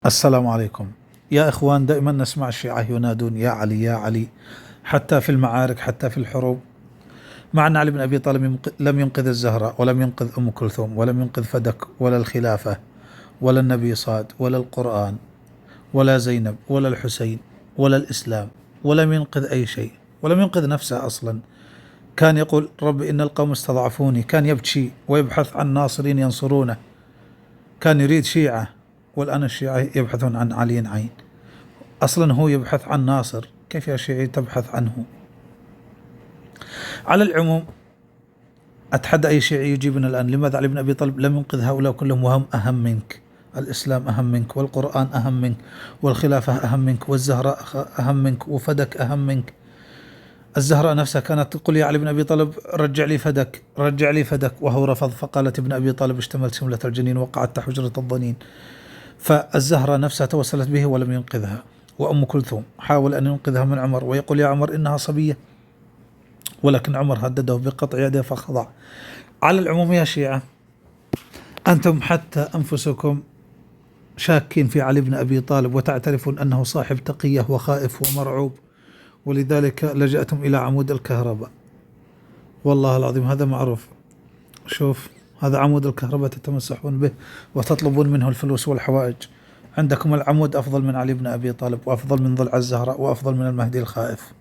السلام عليكم. يا إخوان، دائما نسمع الشيعة ينادون يا علي يا علي، حتى في المعارك، حتى في الحروب. مع أن علي بن أبي طالب لم ينقذ الزهراء، ولم ينقذ أم كلثوم، ولم ينقذ فدك، ولا الخلافة، ولا النبي صاد، ولا القرآن، ولا زينب، ولا الحسين، ولا الإسلام، ولم ينقذ أي شيء، ولم ينقذ نفسه أصلا. كان يقول: رب إن القوم استضعفوني. كان يبكي ويبحث عن ناصرين ينصرونه. كان يريد شيعة، والآن الشيعة يبحثون عن علي عين. أصلا هو يبحث عن ناصر، كيف يا شيعي تبحث عنه؟ على العموم، أتحدى أي شيعي يجيبنا الآن: لماذا علي بن أبي طالب لم ينقذ هؤلاء كلهم وهم أهم منك؟ الإسلام أهم منك، والقرآن أهم منك، والخلافة أهم منك، والزهراء أهم منك، وفدك أهم منك. الزهراء نفسها كانت تقول يا علي بن أبي طالب: رجع لي فدك، رجع لي فدك، وهو رفض. فقالت ابن أبي طالب: اشتملت شملة الجنين وقعدت حجرة الضنين. فالزهراء نفسها توسلت به ولم ينقذها. وأم كلثوم حاول أن ينقذها من عمر، ويقول: يا عمر إنها صبية، ولكن عمر هدده بقطع يده فخضع. على العموم يا شيعة، أنتم حتى أنفسكم شاكين في علي بن أبي طالب، وتعترفون أنه صاحب تقية وخائف ومرعوب، ولذلك لجأتم إلى عمود الكهرباء. والله العظيم هذا معروف. شوف، هذا عمود الكهرباء تتمسحون به وتطلبون منه الفلوس والحوائج. عندكم العمود أفضل من علي بن أبي طالب، وأفضل من ضلع الزهراء، وأفضل من المهدي الخائف.